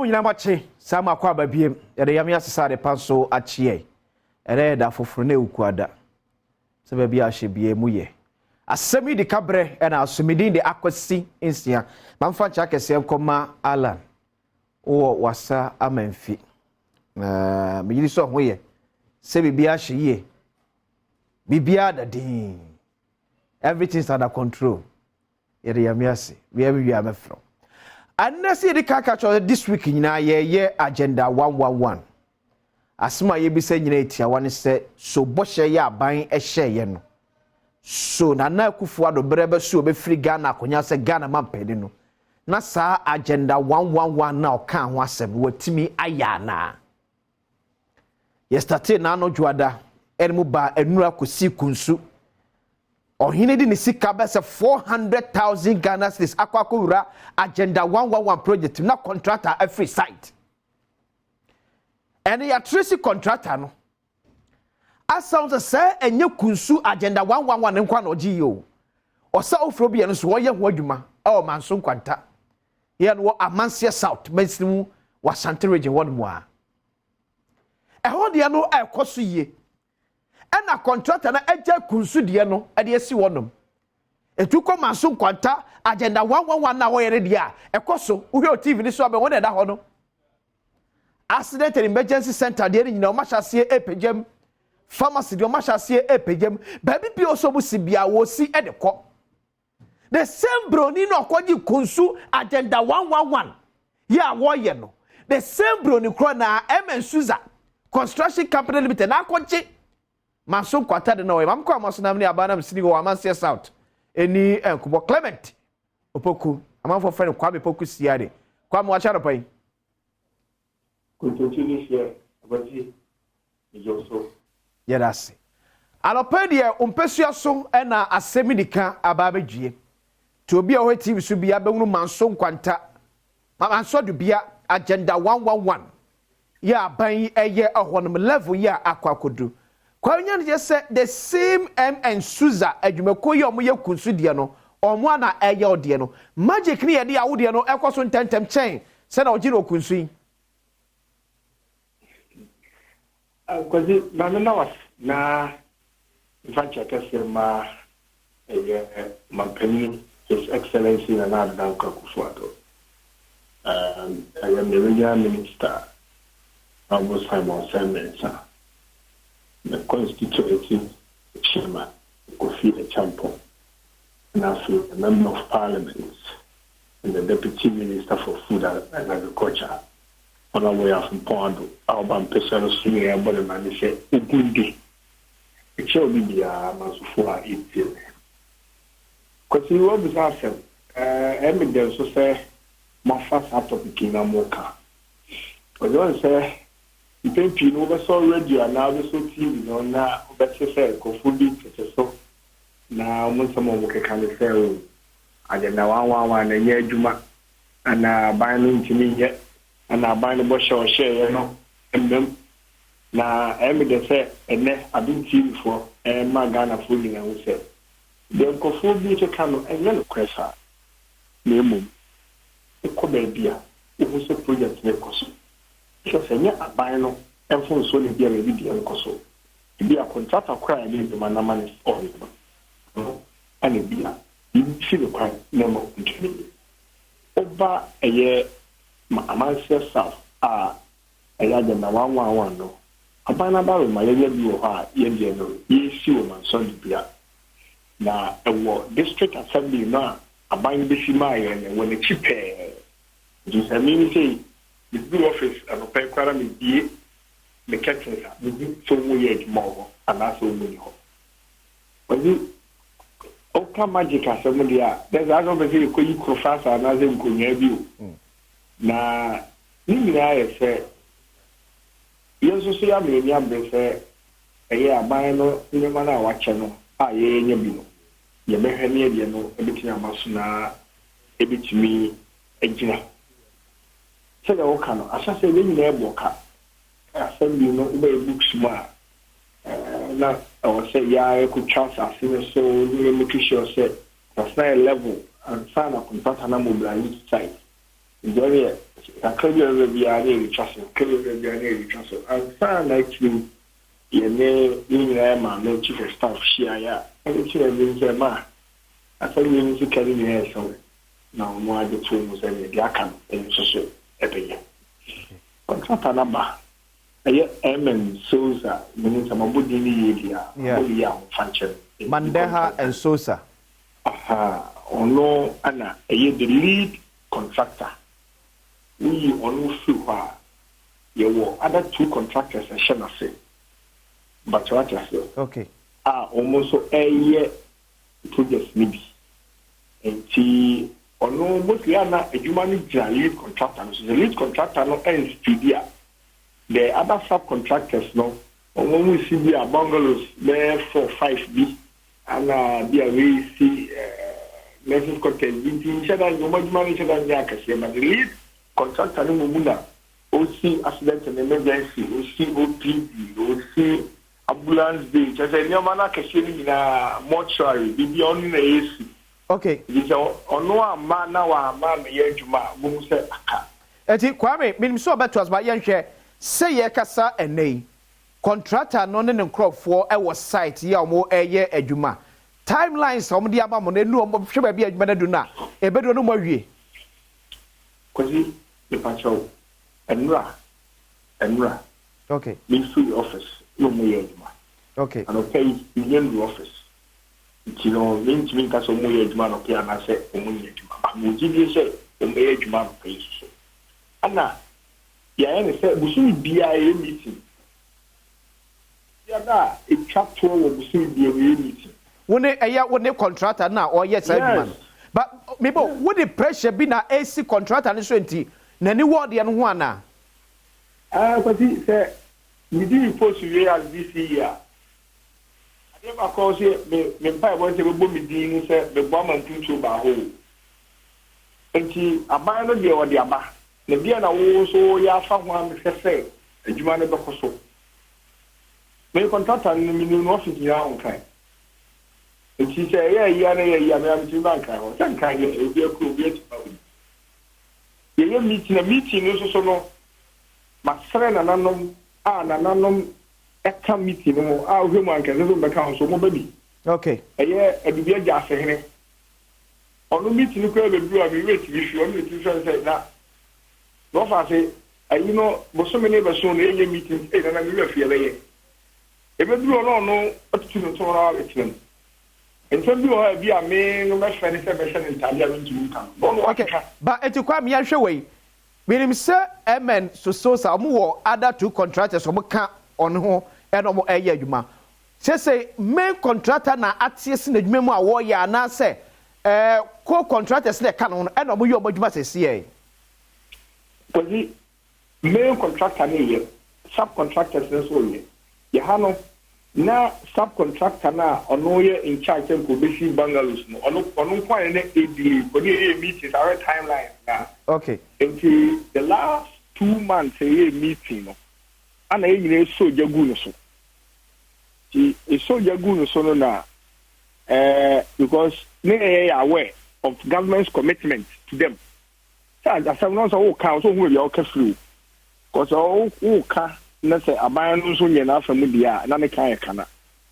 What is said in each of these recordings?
Nyina mache sama kwa babiem yade yame asesade panso achie ere da foforo na ekuada se ba bia hyebie mu ye asemi di kabre na asumidin de akwasi insia mamfa cha kese koma Alan o wasa amanfi me yiri so ho ye se bibia hyeye bibia da din everything's under control yade yame ase we amefro. And na see the kaka this week nyina ye agenda 111 asema ye bi se nyina etia wane se so bohye ye aban ehye ye no so na akufu ado brebe so be free Ghana akonya se Ghana mampede no na saa agenda 111 na oka ho asem watimi aya na yesterday na no juada enmu ba enura kosi kunsu ohine di ni sika be se 400,000 Ghana cedis akwakowura agenda 111 project na contractor every site and ya tracy contractor no asounds say enye kunsu agenda 111 nkwa na oji yo osa ofro bia no so wo ye ho adwuma e manso nkwanta ye no amansia south meslimu wasante region won mo a ho de no ekoso ye ena contractor na eja kunsu de no ade asi wonom etuko manso nkwanta agenda 111 na wo yere de a ekoso wo hwe TV ni so abe won da ho no accident and emergency center de nyina o mahase epegem pharmacy de o mahase epegem baby bi oso mu sibia wo si edeko the same broni no kwaji kunsu agenda 111 ya wo ye no the same broni kro na Suza construction company limited na kwaji manso kwata de no we mamko amaso na me abana msini go amanse south eni enkubo Clement opoku amanfo friend kwa me poku siade kwa mo acha ropai continue here abati ijoso yedase alopedie umpesua so na asemidika ababedwie to obi a ho TV so bia benwunu manso nkwanta manso do bia agenda 111 ya ban eye ahonom level ya akwakodu kwanya ne say the same Suza adwumako ye omo ye kunsu de no omo na eye ode no magic ne ye de awode no ekoso ntentem chen se na ogire okunsu yi kwazi na was na infacha kasema mampeni His Excellency na Adom Kufuado I am the regional minister of Simon Semensa the constituency chairman Kofi Echampo and also the member of parliament and the deputy minister for food and agriculture on our way from Pondo, our personal senior body manager, Ugundi. It shall be the Masufua 18. Because you always ask them, evidence to say, my first out of the Kingdom Moka. But you want to say, you think you know, so radio and now the so TV, no, now, but you say, go fully to so. Now, when someone will can say, I don't know, 111 a year, Juma, and buying to me yet. And I buy the bush or share, you know, and them. Now, evidence say, and then I've been TV for, and my Ghana fooling, I would say. They'll go full beauty canoe and yellow question. Name, the Cobebia, it was a project in Koso. Because I buy no, and from so be a video in Koso. To be a contractor crying in the man is all. And it be a, you see the crime, never continue. Over a year. Amansia South agenda 111 no abana ba ma ye bi wo ha ye die no ye si wo man so bia na ewo district assembly no aban bi si ma ye ne wona chipe just I mean say the blue office and pay kwara me die the kitchen so wo ye mo and so mo ho when oka magic assembly there's another way ko yi ko fasa na ze ko nya bi o na nimira ye se yeso so ya me ni ambe se eye aban no nyema na wache no a ye nya bi no ye behwe ne ye no ebetimi amaso na ebetimi agina se da woka no asase le nyina eboka asem bi no ube books ma na o se ya ku chance asem so ni me kisho se that's na level and sana contract na mobilize site Jory, I can't be a really trust. Can't be a really trust. And found actually, no chief of staff, Shia, and it's a man. I thought you need to carry me here somewhere. Now, more the two was any Yakan and social epidemic. Contractor number. And Sosa, meaning some Budini, function. Mandeha and Sosa. Aha, no, Anna, the lead contractor. We on Suha. You were other two contractors, I shall not say. But what I say, okay. Almost a year projects maybe. And she, or no, mostly a human lead contractor. The lead contractor no ends studio. The other subcontractors no, when we see the bungalows there 4-5B and be away see message content. Each other, no much money, each other, but the lead contractor no muna. OC accident and emergency, OC OPD, OC ambulance day. Just a new man in a mortuary. Be only the AC. Okay. This on no man now a man yejuma. Who say aka. Eti Kwame, me so about us by yenhwe. Say ye kasa enei. Contractor no ne crop for e was site ye omo eye adwuma. Timelines omo di aba mo na nu omo hwe ba bi adwuma na du na. E bedo no mo wie. Kozi the patrol. Enra. Okay. Ministry office. No more. Okay. And okay, in the office. You know, means me that's a more man okay, and I say, but Muji say, the marriage man pays. Anna, yeah, and said, we should be a meeting. Yeah, it trapped over we should be a meeting. When they contractor now, or yes, man. But maybe would the pressure be na AC contractor and 20? Nani ward and one. But he said, we didn't post you as this year. I never call you, me pay one to be dealing, said the woman to by home. And she abandoned the order. The Diana also, ya found one, say, a Jumana Bocoso. May contract and in office in your own kind. And she said, yeah, I'm to bank. Some kind of a cool. Meeting is also my friend and unknown a meeting or our human can live in the council. Nobody. Okay. A year at the beer gas. On the meeting, you could be waiting if you only to say that. No, I say, you know, but so many of us on any meeting, and I will feel it. If you don't know what to do, to and some people have a man, no matter if Italian to okay, but at the crime, Yashaway. Meaning, sir, Amen, so more other two contractors from on home and on a year, you ma. Say, main contractor na at in the memoir warrior, and I say, co contractors that can on and on your budget, say, but the main contractor, subcontractors, and so on. Yahano. Na subcontractor na ono ye in charge of Kobeshi bungalows no ono kwa ne AD for the meeting our timeline na okay until the last 2 months a meeting no ana ye so jagu no so ti so jagu no so no na because they are aware of government's commitment to them so Asem no so ka so hu be o ka free because o ka na say aban so nyena afa mu dia na me kan kana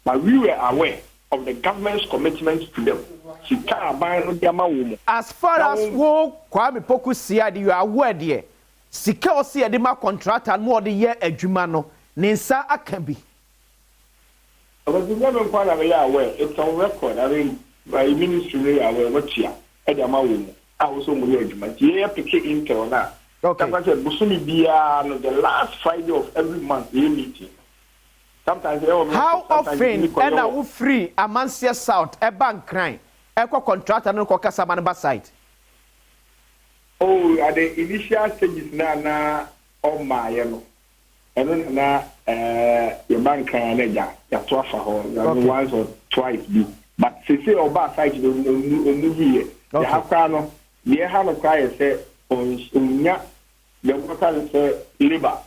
but we were aware of the government's commitment to them sika aban no dia ma wo mu as far as wo Kwame Poku sia de you are aware there sika o sia de ma contractor no de ye adwuma no ne nsa aka bi because we never quite aware it's on record I mean by ministry aware what here e dia ma wo mu a wo so mu ye adwuma ye pick intel na. Okay. The last Friday of every month, we meeting. Sometimes how often and are free a Mansia South, a bank crime, eco contract and no Casaman site? Oh, at the initial stages now, oh my, and then your bank can once or twice be. But they say about site, the have crown, the have a cry say. The water is labor.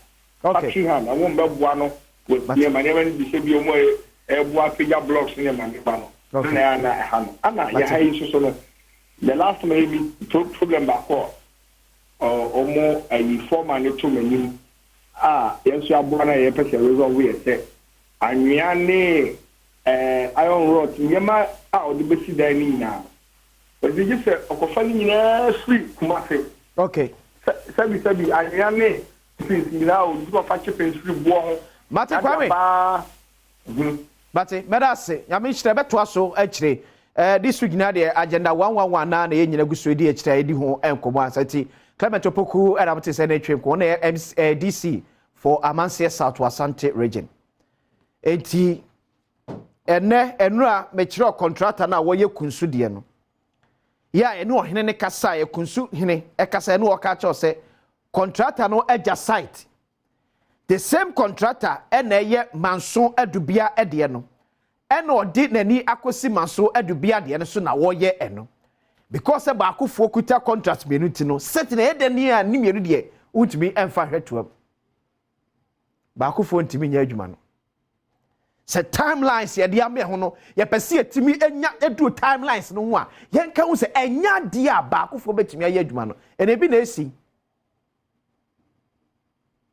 Okay. I won't be one with the man be say more a figure blocks in a man. Okay. The last maybe problem back or omo ayi form and to many yesu aboa na ye pese resolve we say anwea ne iron rod nyema odi besi dan ni na odi je se okofa ni nyina free kumase okay sabi anwea ne since na odi ko fa chepe free bo ho mate kwame mate medase ya me hire beto aso akire this week na the agenda 111 na ye nyina guso di akire edi ho enkomo ansati Clement Opoku and I'm saying na DC for Amansia South Asante region enti enura mechiro contractor na wo ye kunsu de no ya enu ohene ne kasa ye kunsu hene e kasa enu oka cho se contractor no eja site the same contractor na ye manso adubia de no ena odi nani akosi manso adubia de no so na wo ye eno because e ba akofo kuta contract menu ti no set na ede ni a ni menu de untimi emfa hwetuam ba akofo ntimi nya adwuma no se timelines ye de ame ho no ye pese etimi enya edu timelines no ho a ye nka hu se enya de a ba akofo betimi aye adwuma no ene bi na esi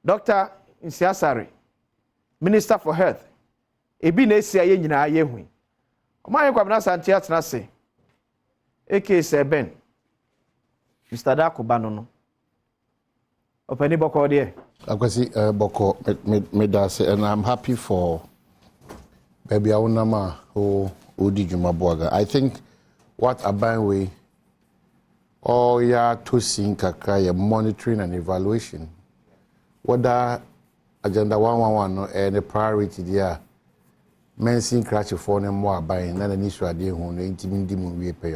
Dr. Nsiasare Minister for Health ebi na esi aye nyina aye hu omaye kwabena santi atena se AK7 Mr. Dakuba no Openi boko there Akwasi boko medase and I'm happy for baby Aunama who Udi Jumabuaga. I think what Abanwe or ya to sing kakaya monitoring and evaluation whether agenda 111 and a priority there mention crash for them more buying and an issue idea who intimidating we pay.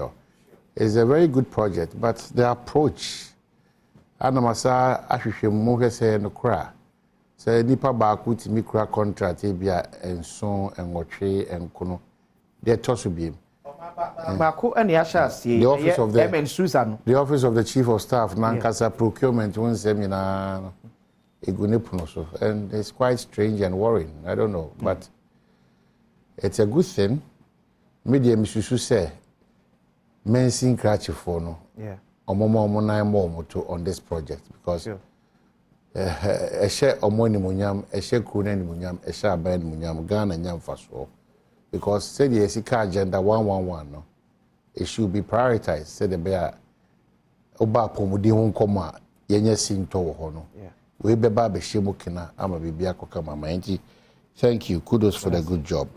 It's a very good project, but the approach Anamasa ahwehwe mu hwese no kra say nipa ba ku timi kra contract e bia enso enwotwe enkono de toso biem ba ku ene ya sha sie the office of the office of the chief of staff nankasa procurement won seminar egunepuno so and it's quite strange and worrying. I don't know, but it's a good thing. Media misusu say mensin krachi for no omomo nine more to on this project because a share omoni munyam a share kunen munyam a share band munyam Ghana nyam faso because said the Sika agenda 111 no it should be prioritized said the bear oba pomudi hon koma yenye sinto ho no we beba be shemu kina ama bibia koka mama enti thank you kudos for the good job.